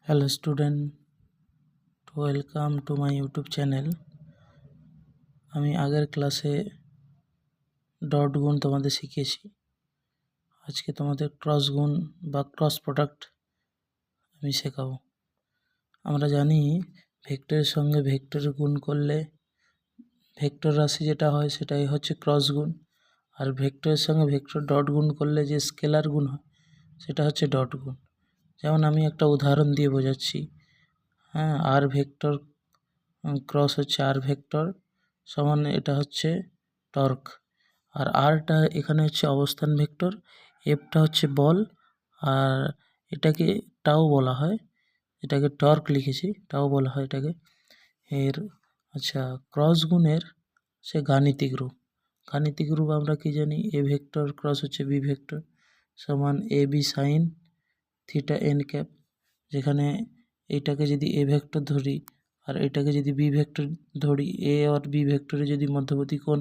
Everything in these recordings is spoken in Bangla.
Hello student, welcome to my YouTube channel। আমি আগের ক্লাসে ডট গুণ তোমাদের শিখিয়েছি। আজকে তোমাদের ক্রস গুণ বা ক্রস প্রোডাক্ট আমি শেখাবো। আমরা জানি ভেক্টরের সঙ্গে ভেক্টর গুণ করলে ভেক্টর রাশি যেটা হয় সেটাই হচ্ছে ক্রস গুণ, আর ভেক্টরের সঙ্গে ভেক্টর ডট গুণ করলে যে স্কেলার গুণ হয় সেটা হচ্ছে ডট গুণ। যেমন আমি একটা উদাহরণ দিয়ে বোঝাচ্ছি। আর ভেক্টর ক্রস হচ্ছে আর ভেক্টর সমান এটা হচ্ছে টর্ক, আর আরটা এখানে হচ্ছে অবস্থান ভেক্টর, এফটা হচ্ছে বল, আর এটাকে টাও বলা হয়, এটাকে টর্ক লিখেছি, টাও বলা হয় এটাকে। এর ক্রস গুণের সে গাণিতিক রূপ আমরা কি জানি, এ ভেক্টর ক্রস হচ্ছে বি ভেক্টর সমান A B sine theta N cap. যেখানে এইটাকে যদি এ ভেক্টর ধরি আর এটাকে যদি বি ভেক্টর ধরি, এ আর বি ভেক্টরে যদি মধ্যবর্তী কোণ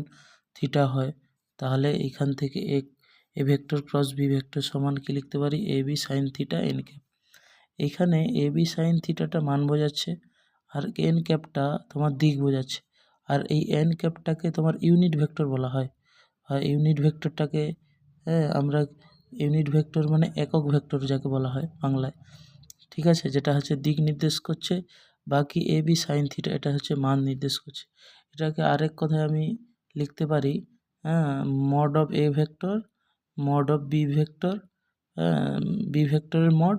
থিটা হয়, তাহলে এইখান থেকে A vector cross B vector সমান কি লিখতে পারি, A B sine theta N cap. এইখানে এ বি সাইন থিটাটা মান বোঝাচ্ছে আর এন ক্যাপটা তোমার দিক বোঝাচ্ছে, আর এই এন ক্যাপটাকে তোমার ইউনিট ভেক্টর বলা হয়। আর ইউনিট ভেক্টরটাকে আমরা ইউনিট ভেক্টর মানে একক ভেক্টর যাকে বলা হয় বাংলায়, ঠিক আছে, যেটা হচ্ছে দিক নির্দেশ করছে। বাকি এ বি সাইন থিটা এটা হচ্ছে মান নির্দেশ করছে। এটাকে আরেক কথায় আমি লিখতে পারি mod of A vector, mod of B vector, B ভেক্টরের মড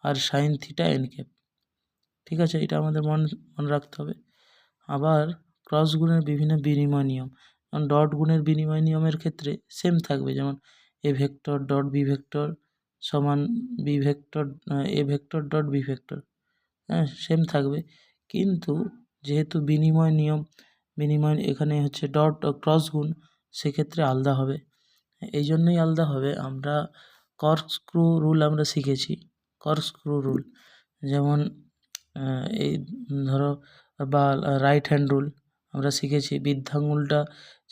আর সাইন থিটা এন ক্যাপ। ঠিক আছে, এটা আমাদের মনে রাখতে হবে। আবার ক্রস গুণের বিভিন্ন বিনিময় নিয়ম, যেমন ডট গুণের বিনিময় নিয়মের ক্ষেত্রে সেম থাকবে, যেমন A vector dot B vector সমান B vector A vector dot B vector, same থাকবে। কিন্তু যেহেতু বিনিময় এখানে হচ্ছে ডট ক্রস গুণ, সেক্ষেত্রে আলাদা হবে। এই জন্যই আলাদা হবে, আমরা কর্কস্ক্রু রুল আমরা শিখেছি। কর্কস্ক্রু রুল যেমন এই ধরো, বা রাইট হ্যান্ড রুল আমরা শিখেছি। বৃদ্ধাঙ্গুলটা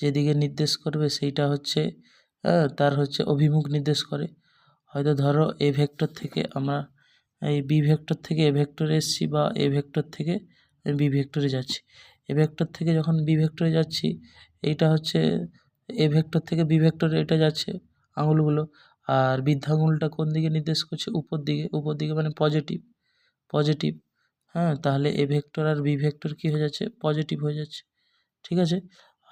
যেদিকে নির্দেশ করবে সেইটা হচ্ছে তার হচ্ছে অভিমুখ নির্দেশ করে। হয়তো ধরো এ ভেক্টর থেকে আমরা এই বি ভেক্টর থেকে এ ভেক্টরে এসেছি, বা এ ভেক্টর থেকে বি ভেক্টরে যাচ্ছি। এ ভেক্টর থেকে যখন বি ভেক্টরে যাচ্ছি, এইটা হচ্ছে এ ভেক্টর থেকে বি ভেক্টরে এটা যাচ্ছে আঙুলগুলো, আর বৃদ্ধাঙ্গুলটা কোন দিকে নির্দেশ করছে, উপর দিকে মানে পজিটিভ। তাহলে এ ভেক্টর আর বি ভেক্টর কী হয়ে যাচ্ছে, পজিটিভ হয়ে যাচ্ছে। ঠিক আছে,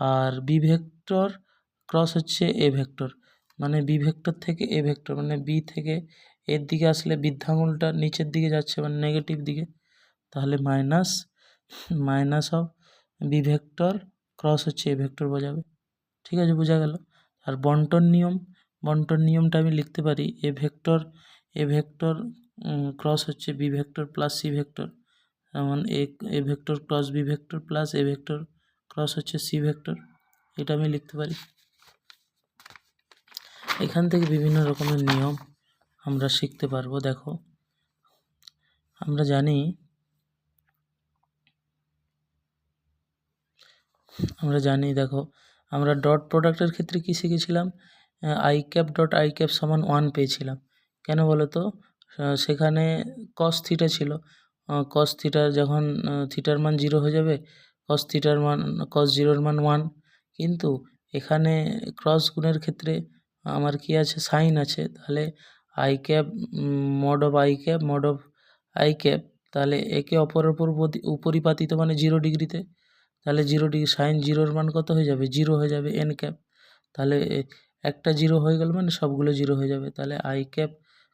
আর বি ভেক্টর ক্রস হচ্ছে এ ভেক্টর, মানে বি ভেক্টর থেকে এ ভেক্টর, মানে বি থেকে এর দিকে আসলে বৃদ্ধাঙ্গুলটা নিচের দিকে যাচ্ছে মানে নেগেটিভ দিকে, তাহলে minus of B vector cross হচ্ছে এ ভেক্টর বোঝাবে। ঠিক আছে, বোঝা গেল। আর বন্টন নিয়মটা আমি লিখতে পারি, এ ভেক্টর ক্রস হচ্ছে B vector plus C vector, যেমন A vector cross B vector plus A vector cross হচ্ছে সি ভেক্টর, এটা আমি লিখতে পারি। এখান থেকে বিভিন্ন রকমের নিয়ম আমরা শিখতে পারবো। দেখো, আমরা জানি দেখো, আমরা ডট প্রোডাক্টের ক্ষেত্রে কি শিখেছিলাম, I cap dot I cap সমান 1 পেয়েছিলাম। কেন বলো তো, সেখানে কস থিটা ছিল, কস থিটা যখন থিটার মান 0 হয়ে যাবে, কস 0-র মান 1। কিন্তু এখানে ক্রস গুণের ক্ষেত্রে আমার কি আছে, সাইন আছে, তাহলে I cap mod of I cap, তাহলে একে অপরের উপর উপরিপাতিত মানে 0 ডিগ্রিতে, তাহলে 0 ডিগ্রি সাইন 0-র মান কত হয়ে যাবে, 0 হয়ে যাবে এন ক্যাপ। তাহলে একটা 0 হয়ে গেল মানে সবগুলো 0 হয়ে যাবে, তাহলে I cap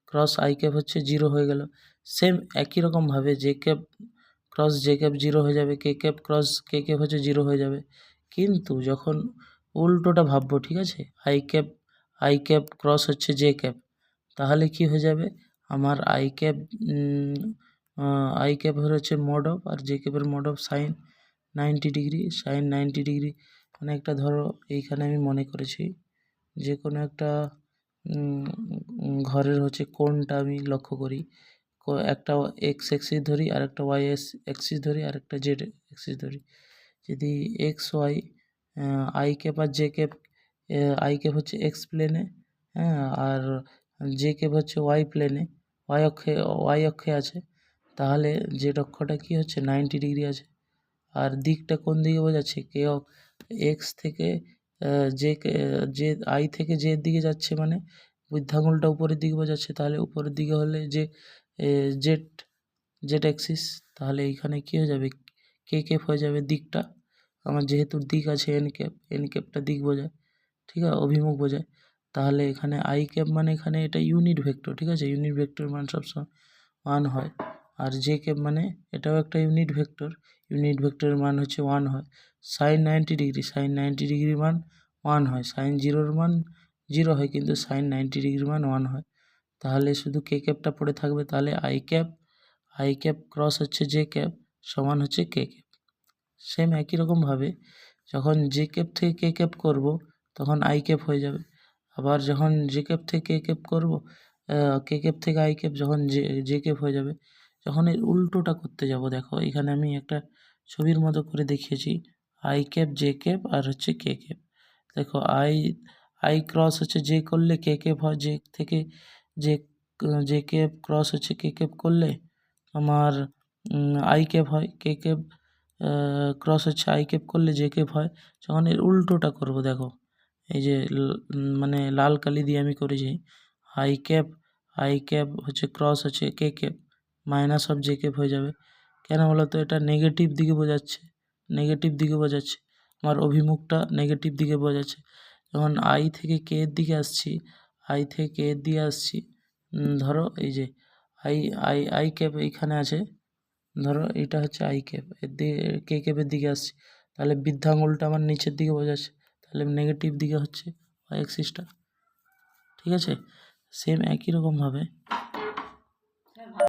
cross I cap হচ্ছে 0 হয়ে গেল। সেম একই রকমভাবে J cap cross J cap 0 হয়ে যাবে, কে ক্যাপ ক্রস কে ক্যাপ হচ্ছে 0 হয়ে যাবে। কিন্তু যখন উল্টোটা ভাববো, ঠিক আছে, আই ক্যাপ ক্রস হচ্ছে জে ক্যাপ, তাহলে কি হয়ে যাবে, আমার আই ক্যাপ হচ্ছে মড অফ, আর জে ক্যাপের মড অফ সাইন 90 ডিগ্রি, মানে একটা ধরো এইখানে আমি মনে করেছি যে কোনো একটা ঘরের হচ্ছে কোণটা আমি লক্ষ্য করি, একটা এক্স অ্যাক্সিস ধরি, আর একটা ওয়াই অ্যাক্সিস ধরি, আর একটা জেড অ্যাক্সিস ধরি। যদি এক্স ওয়াই আই ক্যাপ আর জে ক্যাপ, আই ক্যাপ হচ্ছে এক্স প্লেনে, আর জে ক্যাপ হচ্ছে ওয়াই প্লেনে, ওয়াই অক্ষে আছে, তাহলে জেড অক্ষটা কী হচ্ছে 90 ডিগ্রি আছে। আর দিকটা কোন দিকে বোঝাচ্ছে, কে এক্স থেকে যে আই থেকে জে এর দিকে যাচ্ছে, মানে বৃদ্ধাঙ্গুলটা উপরের দিকে বোঝাচ্ছে। তাহলে উপরের দিকে হলে যে জেড জেড অ্যাক্সিস, তাহলে এইখানে কী হয়ে যাবে, কে ক্যাপ হয়ে যাবে দিকটা। আমার যেহেতু দিক আছে এন ক্যাপটা দিক বোঝায়, ঠিক আছে, অভিমুখ বোঝায়। তাহলে এখানে আই ক্যাপ মানে এখানে এটা ইউনিট ভেক্টর, ঠিক আছে, ইউনিট ভেক্টর মান সবসময় 1 হয়। আর জে ক্যাপ মানে এটাও একটা ইউনিট ভেক্টর, ইউনিট ভেক্টরের মান হচ্ছে 1 হয়। সাইন 90 ডিগ্রি, সাইন 90 ডিগ্রির মান 1 হয়। সাইন 0-র মান 0 হয়, কিন্তু সাইন 90 ডিগ্রির মান 1 হয়। তাহলে শুধু কে ক্যাপটা পড়ে থাকবে। তাহলে আই ক্যাপ ক্রস হচ্ছে জে ক্যাপ সমান হচ্ছে কে ক্যাপ। সেম একই রকমভাবে যখন জে ক্যাপ থেকে কে ক্যাপ করব তখন আই ক্যাপ হয়ে যাবে। আবার যখন জে ক্যাপ থেকে কে ক্যাপ করব, কে ক্যাপ থেকে আই ক্যাপ যখন জে ক্যাপ হয়ে যাবে। যখন এর উল্টোটা করতে যাব, দেখো এখানে আমি একটা ছবির মতো করে দেখিয়েছি, আই ক্যাপ জে ক্যাপ আর হচ্ছে কে ক্যাপ। দেখো আই ক্রস হচ্ছে জে করলে কে ক্যাপ হয়, জে থেকে জে জে ক্যাপ ক্রস হচ্ছে কে ক্যাপ করলে আমার আই ক্যাপ হয়। কে ক্যাপ ক্রস হচ্ছে আই ক্যাপ করলে জে ক্যাপ হয়। যখন এর উল্টোটা করব, দেখো এই যে মানে লাল কালি দিয়ে আমি করেছি, আই ক্যাপ হচ্ছে ক্রস হচ্ছে K cap minus of J cap হয়ে যাবে। কেন বলো তো, এটা নেগেটিভ দিকে বোঝাচ্ছে, নেগেটিভ দিকে বোঝাচ্ছে, আমার অভিমুখটা নেগেটিভ দিকে বোঝাচ্ছে। যখন আই থেকে কে এর দিকে আসছি, আই থেকে কে এর দিকে আসছি, ধরো এই যে আই আই আই ক্যাপ এইখানে আছে, ধরো এটা হচ্ছে আই ক্যাপ, এর দিকে কে ক্যাপের দিকে আসছে, তাহলে বৃদ্ধাঙ্গুলটা আমার নিচের দিকে বোঝাচ্ছে, তাহলে নেগেটিভ দিকে হচ্ছে ওয়াই অ্যাক্সিসটা, ঠিক আছে। সেম একই রকমভাবে